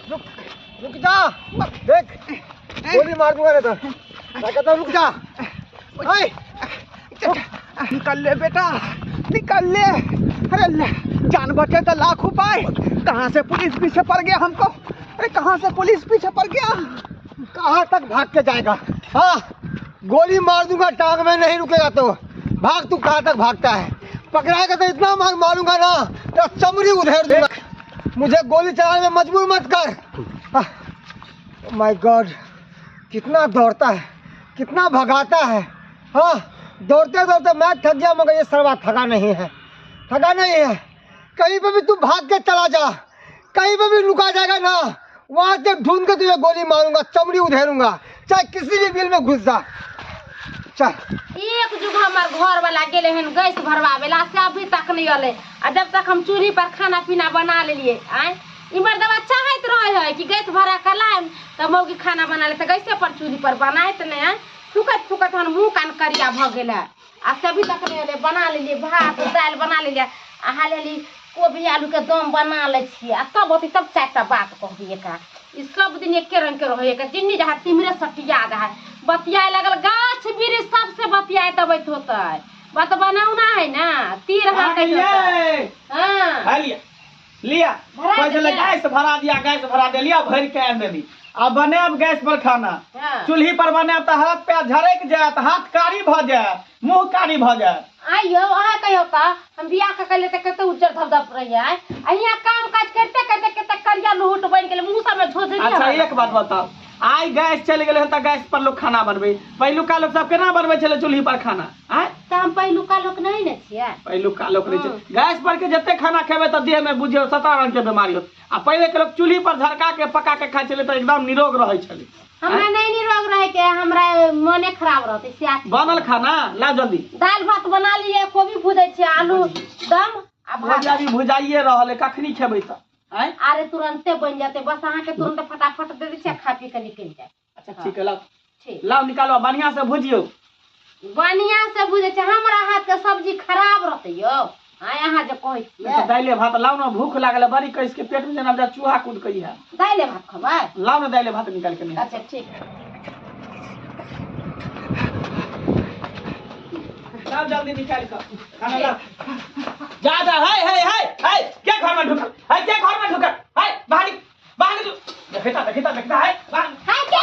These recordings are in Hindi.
रुक जा, देख गोली मार दूंगा तो क्या कहता हूँ, रुक जा। निकल ले बेटा, निकल ले। अरे जान बचे तो लाख उपाय। कहाँ से पुलिस पीछे पड़ गया हमको? अरे कहाँ से पुलिस पीछे पड़ गया? कहाँ तक भाग के जाएगा? हाँ, गोली मार दूंगा, टांग में नहीं रुकेगा तो भाग। तू कहाँ तक भागता है? पकड़ाएगा तो इतना मारूंगा ना तो चमड़ी उधेड़ दूंगा। मुझे गोली चलाने में मजबूर मत कर। माय गॉड, कितना दौड़ता है, कितना भगाता है। हाँ, दौड़ते दौड़ते मैं थक गया, मगर ये सरवा थका नहीं है, थका नहीं है। कहीं पे भी तू भाग के चला जा, कहीं पे भी लुका जाएगा ना, वहां से ढूंढ के तुझे गोली मारूंगा, चमड़ी उधेरूंगा, चाहे किसी भी बिल में घुस जा। चल। एक जुग हमार घर वाला गेले हन गैस भरवावेला से अभी तक नहीं आले। आ जब तक हम चूल्ही पर खाना पीना बना लेलिए आए इमर दवा चाहत रहे है कि गैस भरा कर लाएम तब मौगी खाना बना ले, तो गैसे पर चूल्ही पर बनाए तो नहीं फुकत फुकत हम मुँह कान करिया भ गेल है। आ से अभी तक नहीं आले। बना लेलिए भात दाल बना लेलिए, अहा लेली कोबी आलू के दम बना ले छिए। आ तब होती तब चारटा बात कहबिए का ई सब दिन एके रंग के रहे के जिन्नी जहाँ तिमरे सटिया है बतियाए लगल गाछ वृक्ष सबसे बतियाए तब होता है। बात बनौना है ना तीर लिया गैस भरा दिया, गैस भरा दे लिया, भर के आन देली। अब बने अब गैस पर खाना चूल्ही पर बने तो हाथ पे झरक जात, हाथ कारी भ जात, मुंह कारी भ जात। आइयो अहा कहियो का हम बियाह के कले त कते उज्जर धबधब रही है। अहिया काम काज करते करते कते करिया लुहुट बन गेल, मुंह सब में झोझरी। अच्छा एक बात बताओ, आई गैस चल गए तो गैस पर लोग खाना बनबे, पहिलुका लोग सब केना बनबे छले चूल्ही पर खाना? आय त हम पहिलुका लोग नहीं न छिए, पहिलुका लोग नहीं छै। गैस पर के जते खाना खेबे त देह में बुझियो 17 रंग के बीमारी होत। आ पहले के लोग चूल्ही पर झरका के पका के खाइ छले त एकदम निरोग रहै छले। हमरा नहीं निरोग रहे के, हमरा मने खराब रहते सिया। बनल खाना ला जल्दी, दाल भात बना लिए, कोबी भुजै छी, आलू दम आ भात अभी भुजाइए रहले, कखनी खेबै त? अरे तुरंते बन जाते, बस अहाँ के तुरंत फटाफट दे दी छे, खा पी के निकल जाए। अच्छा ठीक है, लाओ लाओ निकालो, बढ़िया से भुजियो। बढ़िया से भुजे छे, हमरा हाथ के सब्जी खराब रहते यो। हां यहाँ जे कहै छियै दाइले भात लाओ ना, भूख लागल बड़ी कइस के पेट में जना जा चूहा कूद कई है। दाइले भात खबै? लाओ ना दाइले भात निकाल के। अच्छा ठीक है, लाओ जल्दी निकाल के खाना ला। जा जा, है क्या घर में ढुकल है? क्या घर में ढुकल है? बाहर बाहर देखता है बाहर। हां क्या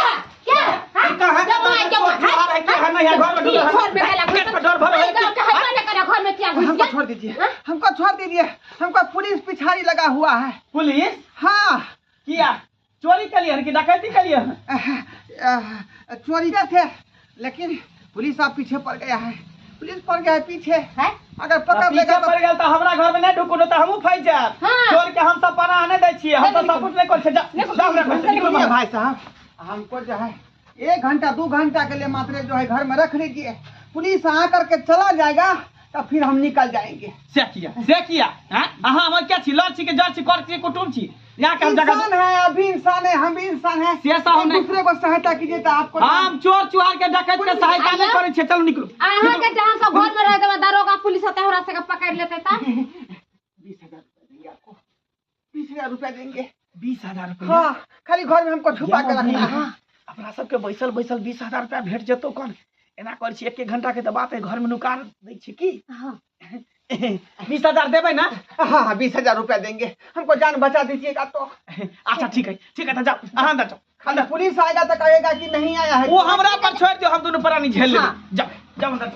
कहां जब मैं क्या है क्या है? नहीं घर में ढुकल, घर में गला पेट पर डर भर है। घर में क्या घुस हमको गया? छोड़ दीजिए, हमको छोड़ दीजिए, हमको पुलिस पिछाड़ी लगा हुआ है। पुलिस? हाँ। किया चोरी के लिए कि डकैती के लिए? चोरी थे, लेकिन पुलिस आप पीछे पड़ गया है, पुलिस पड़ गया है पीछे है। अगर पकड़ लेगा पड़ गया तो हमरा घर में नहीं ढुकू तो हमहू फंस जाब। चोर के हम सब पनाह नहीं दै छिए, हम सब कुछ नहीं कर छे। निकलिए भाई साहब, हमको जो है 1 घंटा 2 घंटा के लिए मात्र जो है घर में रख लीजिए, पुलिस आ करके चला जाएगा तो फिर हम निकल जाएंगे। से किया अहाँ हम क्या छी? लड़ छी के जड़ छी, कर छी, कुटुम छी? यहाँ के हम इंसान है, अभी इंसान है, हम भी इंसान है। दूसरे को सहायता कीजिए तो आपको। हम चोर चुहार के डकैत के सहायता नहीं करे छे। चलो निकलो। अहाँ के जहां सब घर में रहते दरोगा पुलिस आते हमरा से पकड़ लेते त 20,000 रुपए देंगे आपको, 20,000 रुपए देंगे। 20,000 रुपए? हाँ, खाली घर में हमको छुपा के रखना है। अपना सबके बैसल 20,000 रुपया भेट जतो कौन? एना कर छी 1 घंटा के तो बात है, घर में नुकार दै छी की? हां 20,000 देबै ना? हाँ 20,000 रुपया देंगे, हमको जान बचा दीजिएगा तो। अच्छा ठीक है तो जाओ, अहाँ अंदर जाओ। खाली पुलिस आएगा तो कहेगा कि नहीं आया है, वो हमरा पर छोड़ दो, हम दोनों प्राणी झेल लेंगे। जाओ जाओ अंदर।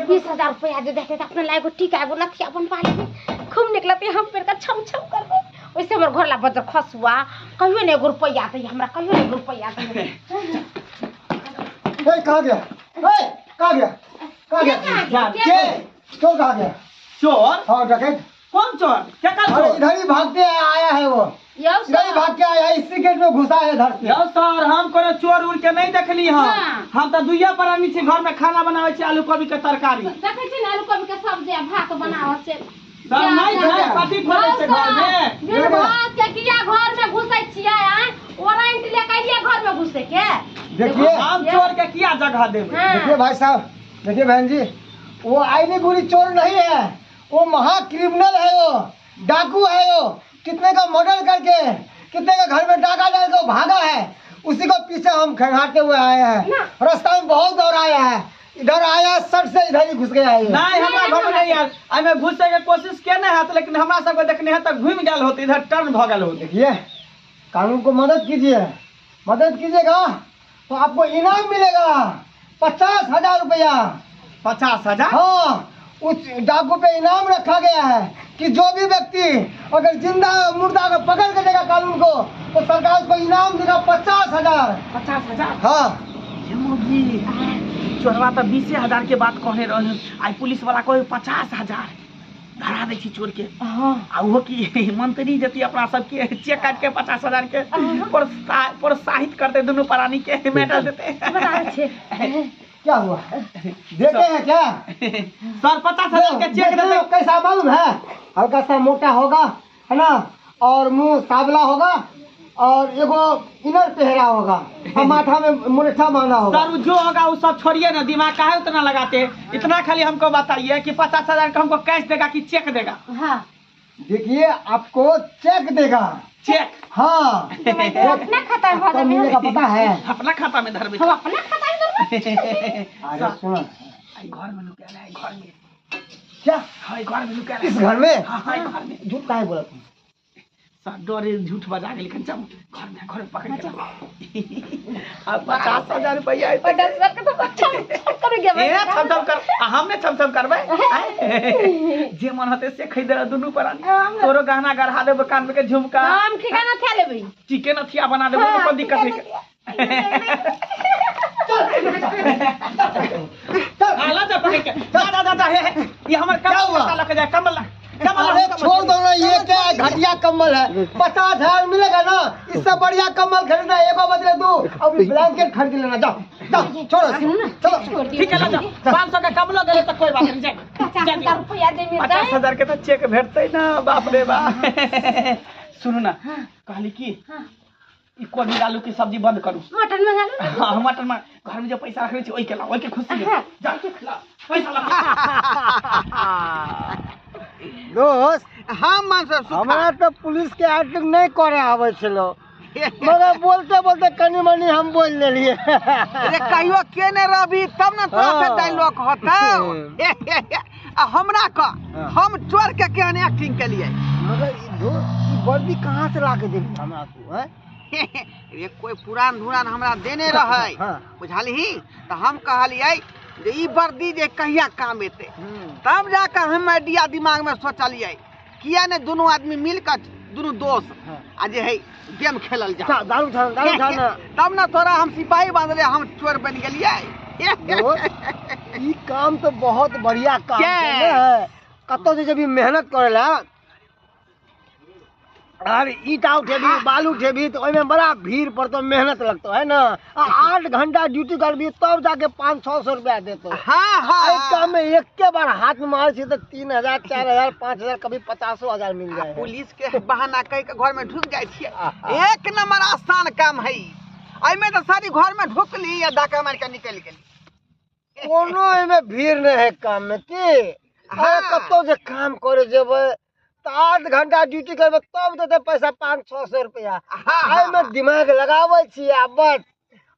20,000 रुपया दे देते तो अपने लायक ठीक है, वो नथिया बनवा लेंगे, खूब निकलते हम पेड़ का छम छम करबे। वैसे हमर घर ला बजर खसुआ कहियो ने 1 रुपया दे, हमरा कहियो ने 1 रुपया दे। ए कहां गया? ए कहां गया? कहां गया? चोर कहां गया? चोर? हाँ डकैत। कौन चोर? क्या चोर? इधर ही भागते आया है वो, इधर ही भाग के आया है, इसी गेट में घुसा है इधर से। यो सर, हम कोनो चोर उड़ के नहीं देखली हम तो दुइया प्राणी छी, घर में खाना बनावे छी, आलू कोबी के तरकारी। देखे छी आलू कोबी के सब्जी भात बनावे छै। सब नहीं है पार्टी खोले छै घर में। दिन रात के किया घर में घुसै छियै आ वारंट ले कहिए घर में घुसे के? देखिए हम चोर के किया जगह देबे? देखिए भाई साहब, देखिए बहन जी, वो आईने गुरी चोर नहीं है, वो महा क्रिमिनल है, वो डाकू है, वो कितने का मर्डर करके, कितने का घर में डाका डाल के भागा है, उसी को पीछे हम खंगालते हुए आए हैं। रास्ता में बहुत दौड़ आया है, इधर आया सट से इधर ही घुस गया है। नहीं हमरा घर में नहीं यार, हमें घुसे के कोशिश केने है लेकिन हमरा सब को देखने है तक घूम गेल होते, इधर टर्न भ गेल होते। देखिए कानून को मदद कीजिए, मदद कीजिएगा तो आपको इनाम मिलेगा 50,000 रुपया। 50,000? हाँ, उस डाकू पे इनाम रखा गया है कि जो भी व्यक्ति अगर जिंदा मुर्दा को पकड़ के देगा कानून को तो सरकार उसको इनाम देगा 50,000। 50,000? हाँ ये मोगी चोरवा तो 20,000 के बात कहने रहे, आई पुलिस वाला कहे 50,000 धरा दै छी चोर के। आ वो की मंत्री जति अपना सबके चेक काट के 50,000 के प्रोत्साहित करते, दोनों प्राणी के मेडल देते। क्या हुआ, देते हैं क्या? सर 50,000 के चेक देते। कैसा मालूम है? हल्का सा मोटा होगा है ना, और मुंह सावला होगा, और एगो इनर पहरा होगा, और माथा में मुरेठा बांधा होगा। सर जो होगा वो सब छोड़िए ना, दिमाग काहे उतना लगाते, इतना खाली हमको बताइए कि 50,000 का हमको कैश देगा कि चेक देगा? हाँ। देखिए आपको चेक देगा। चेक? हाँ। अपना खाता में कब मिलेगा पता है? अपना खाता में धर हम अपना खाता में अरे सुनो, घर में लुकाया है, घर में। क्या? हाँ घर में लुकाया है। इस घर में? हाँ घर में। झूठ काहे बोला तुम? सर डरे झूठ बजा के, लेकिन चल घर में पकड़ के अब 50,000 रुपया है। छमछम कर, हमने छमछम करबै जे मन होते से खरीद दुनू प्राणी, तोरो गहना गढ़ा देबो, कान में के झुमका, हम ठिकाना थ्या लेबै, चिकन अथिया बना देबो, कोई दिक्कत नहीं। आला जा पकड़ के, जा ये हमर कमल लग जाए, कमल। अरे छोड़ दो ना, ये क्या है, घटिया कम्बल है। 50,000 मिलेगा ना, इससे बढ़िया कम्बल खरीदना, एगो बदले दो, अब ब्लैंकेट खरीद के लेना। जाओ जाओ, छोड़ो चलो। ठीक है ना, 500 का कमलो गले तो कोई बात नहीं, जाए 50,000 रुपया दे मिल 50,000 के तो चेक भेटते ना, बाप रे बाप। सुनू ना, कहली की ई कोबी आलू की सब्जी बंद करू, मटन मंगा लो। हाँ मटन में घर में जो पैसा रखे ओई के ला, ओई के खुशी ले जा के खिला पैसा ला। दोस्त, हाँ मास्टर हमरा तो पुलिस के एक्टिंग नहीं करे आवे छलो, मगर बोलते बोलते कनी मनी हम बोल लेलिए। अरे कहियो के ने रवि तब ना तोरा से डायलॉग होता। हमरा का हम चोर के केहन एक्टिंग के लिए, मगर ई वर्दी कहाँ से लाके देली हमरा तू? हैं ये कोई पुरान धुरान हमरा देने रहे, बुझाली, तो हम कहलिए जे ई वर्दी जे कहिया काम एते, तब जाकर हम आइडिया दिमाग में सोचलिए किया ने दोनों आदमी मिलकर, दोनों दोस्त आ जे है गेम खेलल जा, दारू छाना तब ना तोरा हम सिपाही बांधले, हम चोर बन गेलिए। ई काम तो बहुत बढ़िया काम है ना, कतो से जब मेहनत करेला और ईटा उठेबी, बालू उठेबी, तो ओइमे बड़ा भीड़ पड़तो, मेहनत लगतो है ना। 8 घंटा ड्यूटी करबी तब जाके 500-600 रुपया देतो। हाँ हाँ, काम में एक के बार हाथ में मार छी तो 3,000, 4,000, 5,000, कभी 50,000 मिल जाए। पुलिस के बहाना कह के घर में ढुक जाए छिए, एक नंबर आसान काम है। एमे तो सारी घर में ढुक ली या डाका मार के निकल गेली, कोनो एमे भीड़ नहीं है काम में की। हाँ। कतो जे काम करे जेबे तो 8 घंटा ड्यूटी करबे तब देते पैसा 500-600 रुपया। एमे दिमाग लगावे छी, आ बस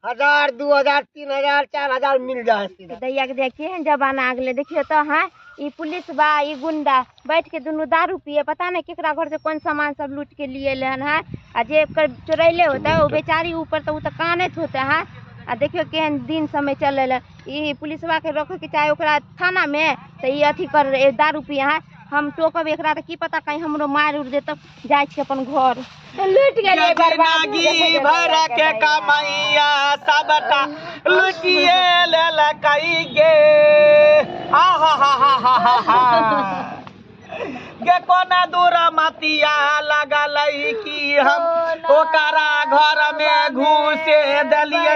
1,000, 2,000, 3,000, 4,000 मिल जाए सीधा। दैया के देखिए जमाना आ गेले, देखियो तो हाँ ई पुलिस बा, ई गुंडा बैठ के दोनों दारू पिए, पता नहीं केकरा घर से कौन सामान सब लूट के लिए लेन है, आ जे चोरैले होता है वो बेचारी ऊपर तो वो तो कानत होता है। आ देखियो केहन दिन समय चल रहा, ई पुलिसवा के रखे के चाहे ओकरा थाना में, तो ई अथी कर दारू पिए है। हम टोकब एकरा तो की पता कहीं हमरो मार उड़ दे, तब जाए छी अपन घर। लूट गेले नागी भर के कमैया सबटा लुटिए ले कई गे। गे कोना दूर मतिया लगल कि हम ओकरा घर में घुसे दलिए,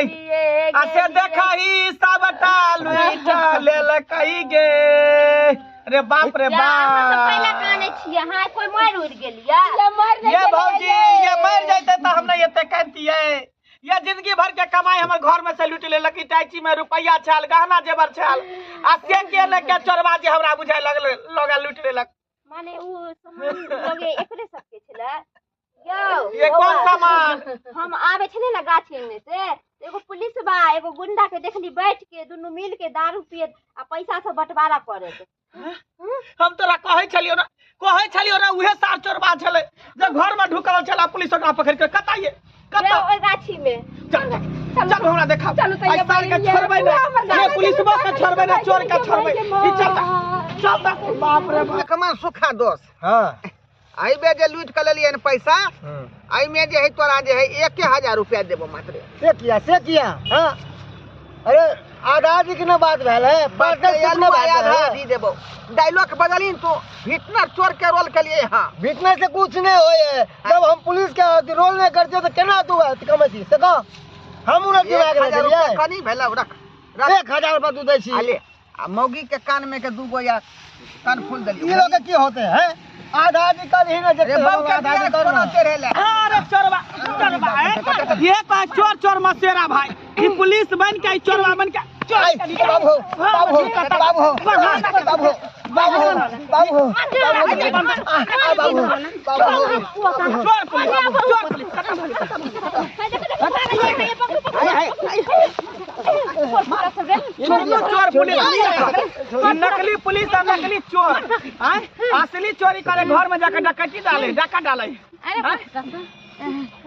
ऐसे देखही सबटा लुट ले कई गे। अरे बाप रे बाप, पहले काने छिए हां कोई मार उड़ गेलिया। ये भौजी ये मर जाते तो हमने एते कहतिए, ये जिंदगी भर के कमाई हमर घर में से लूट लेलक, इटाची में रुपया छाल, गहना जेवर छाल, आ से के लेके चोरबाजी हमरा बुझाय लगल लगा लूट लेलक। माने उ सामान लगे एकरे सबके छले। है यो ये कौन सामान? हम आवे छले ना गाछी में से एगो पुलिस बा एगो गुंडा के देखली बैठ के दुनु मिल के दारू पिए आ पैसा से बंटवारा करे हम तोरा कहै छलियो ना उहे सार चोरबा छले जब घर में ढुकल छला पुलिस ओकरा पकड़ के कताइए कता ओइ गाछी में चल हमरा देखा आई सार के छोड़बै ना ये पुलिसवा के छोड़बै ना चोर के छोड़बै ई चलता बाप रे बाप कमान सुखा दोस्त हाँ आई बे जे लूट के लेलिए पैसा आई में जे है तोरा जे है 1000 रुपया देबो मात्र से किया हाँ अरे आजादी की ना बात भेल है आधी देबो डायलॉग बदलिन तो विटनर चोर के रोल के लिए हां विटनेस से कुछ नहीं होए जब हम पुलिस के रोल नहीं करते तो केना तू कमती से कह हम उन्हें दिमाग में दिया कनी भेला रख 1000 रुपया तू दै छी आले आ मौगी के कान में के दूगो या कान फूल दलियो ये लोग की होते हैं आजादी कल ही ना जब बहु के आजादी करना तेरे ले अरे चोरबा ये का चोर मसेरा भाई ई पुलिस बन के चोरबा बन के बाबू नकली पुलिस और नकली चोर असली चोरी करे घर में जाकर डकैती डाका डाले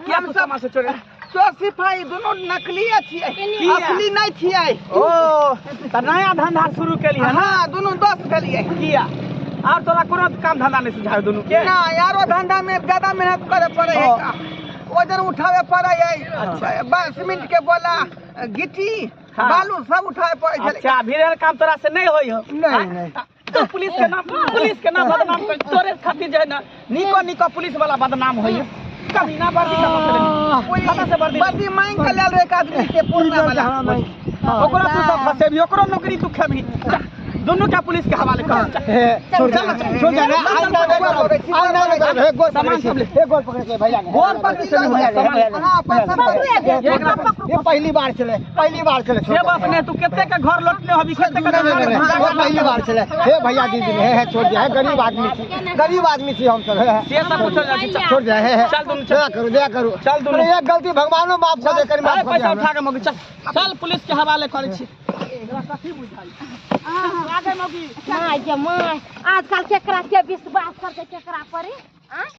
क्या मुसलमान से चोरी चोर सिपाही दोनों नकली छियै असली नहीं छियै ओ त नया धंधा शुरू के लिए हां दोनों दोस्त भेलिए किया और तोरा कोनो काम धंधा नहीं सुझाव दोनों के ना यारो धंधा में ज्यादा मेहनत करे पड़े है वजन उठावे पड़े है अच्छा सीमेंट के बोला गिट्टी बालू सब उठावे पड़े है अच्छा भीड़ काम तोरा से नहीं होई हो नहीं तो पुलिस के नाम बदनाम कर तोरे खातिर जे है ना निको पुलिस वाला बदनाम होई कभी ना वर्दी मांग के लेल एक आदमी के पूर्णा वाला ओकरा तू सब फसेबी ओकरो नौकरी तू खेबी दोनों का पुलिस के हवाले कर छोड़ जा ना सामान सब ले गोल पकड़ के भैया ने गोल पकड़ के भैया ये पहली बार चले ये बाप ने तू कितने का घर लौटले हबी कितने का पहली बार चले हे भैया दीदी है छोड़ जा गरीब आदमी थी हम सब है ये सब कुछ छोड़ जा है चल दोनों दया करो चल दोनों एक गलती भगवानो माफ कर दे कर माफ कर पैसा उठा के मौगी चल पुलिस के हवाले करे छी कथी बुझाई आगे मौगी माय आजकल केकरा के विश्वास करके केकरा पर